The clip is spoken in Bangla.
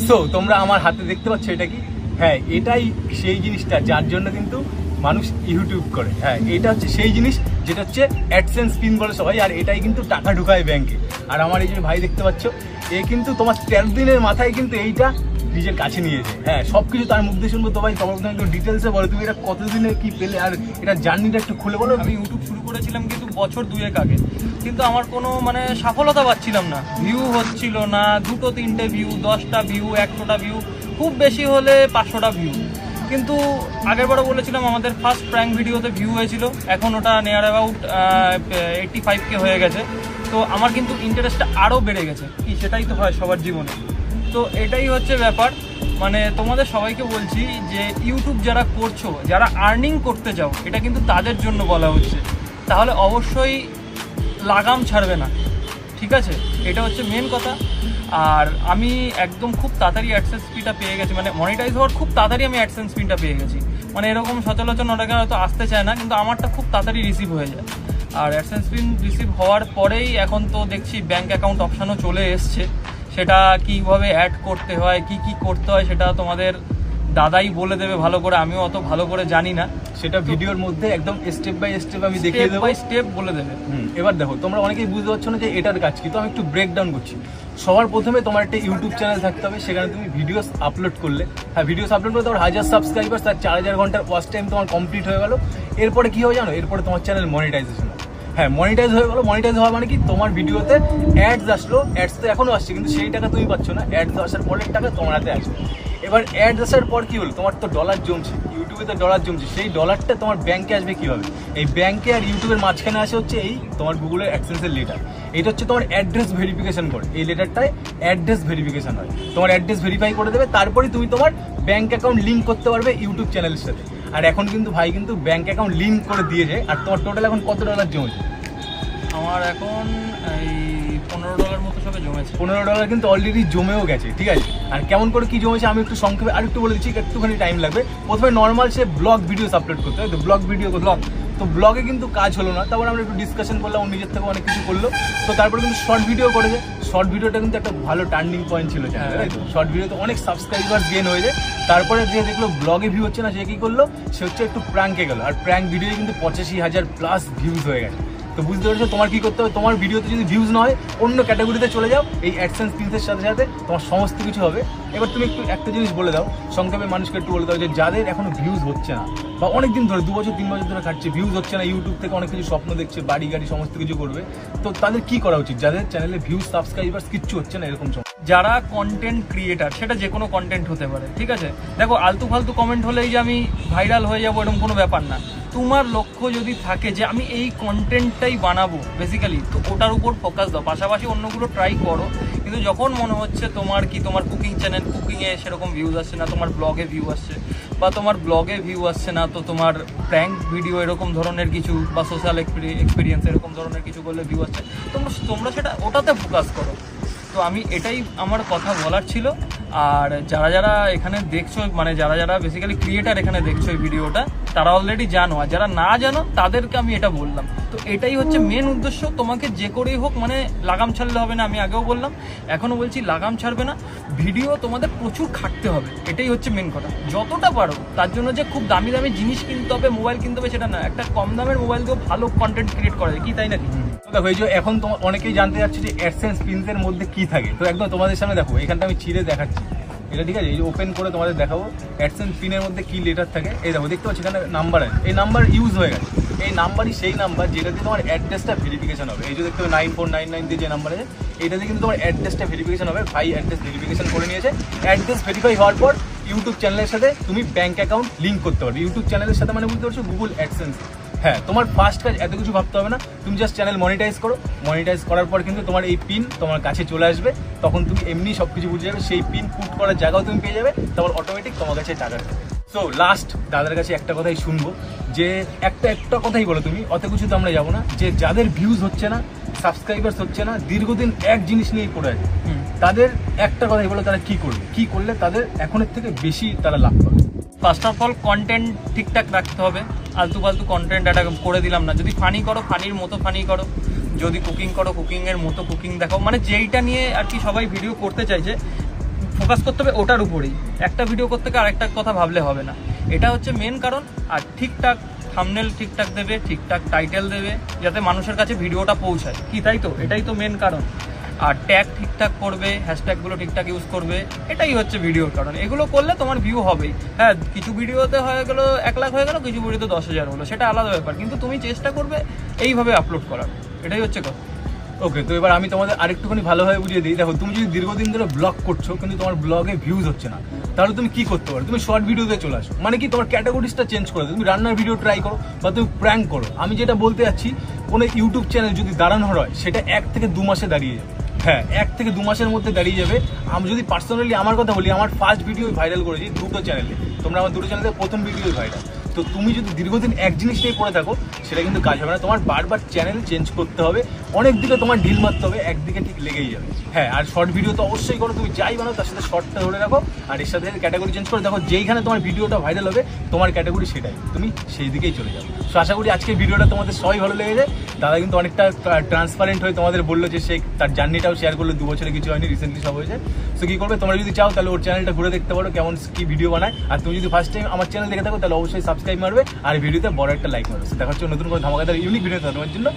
সো তোমরা আমার হাতে দেখতে পাচ্ছ এটা কি? হ্যাঁ, এটাই সেই জিনিসটা যার জন্য কিন্তু মানুষ ইউটিউব করে। হ্যাঁ, এটা হচ্ছে সেই জিনিস যেটা হচ্ছে অ্যাডসেন্স পিন বলে সবাই, আর এটাই কিন্তু টাকা ঢুকায় ব্যাংকে। আর আমার এই যে ভাই দেখতে পাচ্ছ, এ কিন্তু তোমার 13 দিনের মাথায় কিন্তু এইটা নিজের কাছে নিয়েছে। হ্যাঁ, সব কিছু তার মুখ দিয়ে শুনবো। তো ভাই তোমার একটু ডিটেলসে বলো, তুমি এটা কতদিনে কি পেলে আর এটা জার্নিটা একটু খুলে বলো। আমি ইউটিউব শুরু করেছিলাম কিন্তু বছর 2 আগে, কিন্তু আমার কোনো মানে সফলতা পাচ্ছিলাম না, ভিউ হচ্ছিল না, 2-3টে ভিউ, 10টা ভিউ, 100টা ভিউ, খুব বেশি হলে 500টা ভিউ। কিন্তু আগেরবারও বলেছিলাম আমাদের ফার্স্ট প্র্যাঙ্ক ভিডিওতে ভিউ হয়েছিল, এখন ওটা নিয়ার অ্যাবাউট 85K হয়ে গেছে। তো আমার কিন্তু ইন্টারেস্টটা আরও বেড়ে গেছে, কি সেটাই তো হয় সবার জীবনে। তো এটাই হচ্ছে ব্যাপার, মানে তোমাদের সবাইকে বলছি যে ইউটিউব যারা করছো, যারা আর্নিং করতে চাও, এটা কিন্তু তাদের জন্য বলা হচ্ছে। তাহলে অবশ্যই লাগাম ছাড়বে না, ঠিক আছে? এটা হচ্ছে মেন কথা। আর আমি একদম খুব তাড়াতাড়ি অ্যাডসেন্স ফিটা পেয়ে গেছি, মানে মনিটাইজ হওয়ার খুব তাড়াতাড়ি আমি অ্যাডসেন্স ফিটা পেয়ে গেছি। মানে এরকম সচরাচর অনেকে হয়তো আসতে চায় না, কিন্তু আমারটা খুব তাড়াতাড়ি রিসিভ হয়ে যায়। আর অ্যাডসেন্স পিন রিসিভ হওয়ার পরেই এখন তো দেখছি ব্যাঙ্ক অ্যাকাউন্ট অপশানও চলে এসছে। সেটা কীভাবে অ্যাড করতে হয়, কি কি করতে হয়, সেটা তোমাদের দাদাই বলে দেবে ভালো করে, আমিও অত ভালো করে জানি না। সেটা ভিডিওর মধ্যে একদম স্টেপ বাই স্টেপ আমি দেখিয়ে দেবো, স্টেপ বলে দেবে। এবার দেখো, তোমরা অনেকেই বুঝতে পারছো না যে এটার কাজ কি, তো আমি একটু ব্রেক ডাউন করছি। সবার প্রথমে তোমার একটা ইউটিউব চ্যানেল থাকতে হবে, সেখানে তুমি ভিডিওস আপলোড করলে, হ্যাঁ ভিডিওস আপলোড করে তোমার 1000 সাবস্ক্রাইবার, তার 4000 ঘন্টার ওয়াচ টাইম তোমার কমপ্লিট হয়ে গেল। এরপরে কি হবে জানো? এরপরে তোমার চ্যানেল মনিটাইজেশন। হ্যাঁ, মনিটাইজ হয়ে গেলো। মনিটাইজ হওয়া মানে কি, তোমার ভিডিওতে অ্যাডস আসলো, অ্যাডস তো এখনো আসছে কিন্তু সেই টাকা তুমি পাচ্ছ না, অ্যাডস আসার পরের টাকা তোমার হাতে আসবে। এবার অ্যাড আসার পর কি হলো, তোমার তো ডলার জমছে, ইউটিউবে তো ডলার জমছে, সেই ডলারটা তোমার ব্যাংকে আসবে কিভাবে? এই ব্যাংকে আর ইউটিউবের মাঝখানে আসে হচ্ছে এই তোমার গুগলের অ্যাডসেন্সের লেটার। এটা হচ্ছে তোমার অ্যাড্রেস ভেরিফিকেশন করে, এই লেটারটায় অ্যাড্রেস ভেরিফিকেশন হয়, তোমার অ্যাড্রেস ভেরিফাই করে দেবে, তারপরে তুমি তোমার ব্যাংক অ্যাকাউন্ট লিঙ্ক করতে পারবে ইউটিউব চ্যানেলের সাথে। আর এখন কিন্তু ভাই কিন্তু ব্যাংক অ্যাকাউন্ট লিঙ্ক করে দিয়েছে। আর তোমার টোটাল এখন কত ডলার জমেছে? আমার এখন এই $15 মতো সবে জমেছে। $15 কিন্তু অলরেডি জমেও গেছে, ঠিক আছে? আর কেমন করে কি জমেছে আমি একটু সংক্ষেপে আরেকটু বলে দিচ্ছি, একটুখানি টাইম লাগবে। প্রথমে নর্মাল সে ব্লগ ভিডিওস আপলোড করতে হয়, তো ব্লগ ভিডিও ব্লগ, তো ব্লগে কিন্তু কাজ হলো না। তারপর আমরা একটু ডিসকাশন করলাম, ও নিজের থেকে অনেক কিছু করলো। তো তারপরে কিন্তু শর্ট ভিডিও করেছে। শর্ট ভিডিওটা কিন্তু একটা ভালো টার্নিং পয়েন্ট ছিল চ্যানেলে, তাই তো? শর্ট ভিডিওতে অনেক সাবস্ক্রাইবার গেন হয়ে যায়। তারপরে যে দেখলো ব্লগে ভিউ হচ্ছে না, সে কি করলো, সে হচ্ছে একটু প্র্যাঙ্কে গেলো। আর প্র্যাঙ্ক ভিডিও কিন্তু 85,000+ ভিউজ হয়ে গেছে। তো বুঝতে পারছো তোমার কি করতে হবে? তোমার ভিডিওতে যদি ভিউজ না হয়, অন্য ক্যাটাগরিতে চলে যাও, এই অ্যাডসেন্স পিনসের সাথে সাথে তোমার সমস্ত কিছু হবে। এবার তুমি একটু একটা জিনিস বলে দাও সংক্ষেপে, মানুষকে একটু বলে দাও যে যাদের এখনো ভিউজ হচ্ছে না, বা অনেকদিন ধরে 2 বছর 3 বছর ধরে খাচ্ছে, ভিউজ হচ্ছে না, ইউটিউব থেকে অনেক কিছু স্বপ্ন দেখছে, বাড়ি গাড়ি সমস্ত কিছু করবে, তো তাদের কি করা উচিত? যাদের চ্যানেলে ভিউজ সাবস্ক্রাইবার্স কিচ্ছু হচ্ছে না, এরকম যারা কন্টেন্ট ক্রিয়েটার, সেটা যে কোনো কন্টেন্ট হতে পারে, ঠিক আছে? দেখো, আলতু ফালতু কমেন্ট হলেই যে আমি ভাইরাল হয়ে যাবো, এরকম কোনো ব্যাপার না। তোমার লক্ষ্য যদি থাকে যে আমি এই কন্টেন্টটাই বানাবো বেসিক্যালি, তো ওটার উপর ফোকাস দাও, পাশাপাশি অন্যগুলো ট্রাই করো। কিন্তু যখন মনে হচ্ছে তোমার কুকিং চ্যানেল, কুকিংয়ে সেরকম ভিউজ আসছে না, তোমার ব্লগে ভিউ আসছে, বা তোমার ব্লগে ভিউ আসছে না, তো তোমার প্র্যাঙ্ক ভিডিও এরকম ধরনের কিছু, বা সোশ্যাল এক্সপিরিয়েন্স এরকম ধরনের কিছু করলে ভিউ আসছে, তোমরা সেটা ওটাতে ফোকাস করো। তো আমি এটাই আমার কথা বলার ছিল। আর যারা যারা এখানে দেখছো, মানে যারা যারা বেসিক্যালি ক্রিয়েটার এখানে দেখছো এই ভিডিওটা, তারা অলরেডি জানো, আর যারা না জানো তাদেরকে আমি এটা বললাম। তো এটাই হচ্ছে মেন উদ্দেশ্য, তোমাকে যে করেই হোক, মানে লাগাম ছাড়লে হবে না, আমি আগেও বললাম, এখনও বলছি, লাগাম ছাড়বে না। ভিডিও তোমাদের প্রচুর খাটতে হবে, এটাই হচ্ছে মেন কথা, যতটা পারো। তার জন্য যে খুব দামি দামি জিনিস কিনতে হবে, মোবাইল কিনতে হবে, সেটা না, একটা কম দামের মোবাইল দিয়েও ভালো কন্টেন্ট ক্রিয়েট করা যায়, কি তাই নাকি? দেখো, এই যে এখন তোমার অনেকেই জানতে যাচ্ছে যে অ্যাডসেন্স পিনসের মধ্যে কি থাকে, তো একদম তোমাদের সামনে দেখো, এখানটা আমি ছিঁড়ে দেখাচ্ছি এটা, ঠিক আছে? এই যে ওপেন করে তোমাদের দেখাবো অ্যাডসেন্স পিনের মধ্যে কি লেটার থাকে। এই দেখো, দেখতে পাচ্ছি এখানে নাম্বার আছে, এই নাম্বার ইউজ হয়ে গেছে। এই নাম্বারই সেই নাম্বার যেটা দিয়ে তোমার অ্যাড্রেসটা ভেরিফিকেশন হবে। এই যে দেখতে হবে 9499 দিয়ে যে নাম্বার আছে, এটা দিয়ে কিন্তু তোমার অ্যাড্রেসটা ভেরিফিকেশন হবে। ভাই অ্যাড্রেস ভেরিফিকেশন করে নিয়েছে। অ্যাড্রেস ভেরিফাই হওয়ার পর ইউটিউব চ্যানেলের সাথে তুমি ব্যাঙ্ক অ্যাকাউন্ট লিঙ্ক করতে পারবে। ইউটিউব চ্যানেলের সাথে মানে বুঝতে পারছো, গুগল অ্যাডসেন্স। হ্যাঁ, তোমার ফার্স্ট কাজ এত কিছু ভাবতে হবে না, তুমি জাস্ট চ্যানেল মনিটাইজ করো। মনিটাইজ করার পর কিন্তু তোমার এই পিন তোমার কাছে চলে আসবে, তখন তুমি এমনি সব কিছু বুঝে যাবে, সেই পিন পুট করার জায়গাও তুমি পেয়ে যাবে, তারপর অটোমেটিক তোমার কাছে টাকা দেবে। সো লাস্ট দাদার কাছে একটা কথাই শুনবো, যে একটা কথাই বলো তুমি, অত কিছু তো আমরা যাবো না, যে যাদের ভিউজ হচ্ছে না, সাবস্ক্রাইবার্স হচ্ছে না, দীর্ঘদিন এক জিনিস নিয়েই পড়ে আছে, তাদের একটা কথাই বলো, তারা কি করবে, কি করলে তাদের এখনের থেকে বেশি তারা লাভ পাবে? ফার্স্ট অফ অল কন্টেন্ট ঠিকঠাক রাখতে হবে। আলতু ফালতু কন্টেন্ট একটা করে দিলাম না। যদি ফানি করো, ফানির মতো ফানি করো। যদি কুকিং করো, কুকিংয়ের মতো কুকিং দেখাও, মানে যেইটা নিয়ে আর কি সবাই ভিডিও করতে চাইছে, ফোকাস করতে হবে ওটার উপরেই, একটা ভিডিও করতে গিয়ে আরেকটা কথা ভাবলে হবে না। এটা হচ্ছে মেন কারণ। আর ঠিকঠাক থাম্বনেল ঠিকঠাক দেবে, ঠিকঠাক টাইটেল দেবে, যাতে মানুষের কাছে ভিডিওটা পৌঁছায়, কি তাই তো? এটাই তো মেন কারণ। আর ট্যাগ ঠিকঠাক করবে, হ্যাশট্যাগুলো ঠিকঠাক ইউজ করবে, এটাই হচ্ছে ভিডিওর কারণ। এগুলো করলে তোমার ভিউ হবেই। হ্যাঁ, কিছু ভিডিওতে হয়ে গেলো 1 লাখ হয়ে গেলো, কিছু ভিডিওতে 10,000 হলো, সেটা আলাদা ব্যাপার, কিন্তু তুমি চেষ্টা করবে এইভাবে আপলোড করার, এটাই হচ্ছে কথা। ওকে, তো এবার আমি তোমাদের আরেকটুখানি ভালোভাবে বুঝিয়ে দিই। দেখো, তুমি যদি দীর্ঘদিন ধরে ব্লগ করছো কিন্তু তোমার ব্লগে ভিউজ হচ্ছে না, তাহলে তুমি কি করতে পারো? তুমি শর্ট ভিডিওতে চলে আসো। মানে কি, তোমার ক্যাটাগরিজটা চেঞ্জ করে দাও। তুমি রান্নার ভিডিও ট্রাই করো বা তুমি প্র্যাঙ্ক করো। আমি যেটা বলতে যাচ্ছি, কোনো ইউটিউব চ্যানেল যদি দাঁড়ানোর হয়, সেটা 1 থেকে 2 মাসে দাঁড়িয়ে যাবে। হ্যাঁ, 1 থেকে 2 মাসের মধ্যে দাঁড়িয়ে যাবে। আমি যদি পার্সোনালি আমার কথা বলি, আমার ফার্স্ট ভিডিও ভাইরাল করেছি 2টো চ্যানেলে। তোমরা আমার 2টো চ্যানেলে প্রথম ভিডিও ভাইরাল। তো তুমি যদি দীর্ঘদিন এক জিনিস নিয়ে পড়ে থাকো, সেটা কিন্তু কাজ হবে না। তোমার বারবার চ্যানেল চেঞ্জ করতে হবে, অনেক দিকে তোমার ঢিল মারতে হবে, একদিকে ঠিক লেগেই যাবে। হ্যাঁ, আর শর্ট ভিডিও তো অবশ্যই করো। তুমি যাই বানাও তার সাথে শর্টটা ধরে রাখো, আর এর সাথে ক্যাটাগরি চেঞ্জ করে দেখো, যেইখানে তোমার ভিডিওটা ভাইরাল হবে তোমার ক্যাটাগরি সেটাই, তুমি সেই দিকেই চলে যাবে। তো আশা করি আজকের ভিডিওটা তোমাদের সবাই ভালো লেগেছে। দাদা কিন্তু অনেকটা ট্রান্সপারেন্ট হয়ে তোমাদের বললো যে সে তার জার্নিটাও শেয়ার করলো। 2 বছরে কিছু হয়নি, রিসেন্টলি সব হয়েছে। তো কী করবে, তোমরা যদি চাও তাহলে ওর চ্যানেলটা ঘুরে দেখতে পারো কেমন কি ভিডিও বানায়। আর তুমি যদি ফার্স্ট টাইম আমার চ্যানেল দেখে থাকো তাহলে অবশ্যই সাবস্ক্রাইব মারবে, আর ভিডিওতে বড় একটা লাইক মারবে। দেখা হচ্ছে নতুন করে ধামাকাদার ইউনিক ভিডিও তোমার জন্য।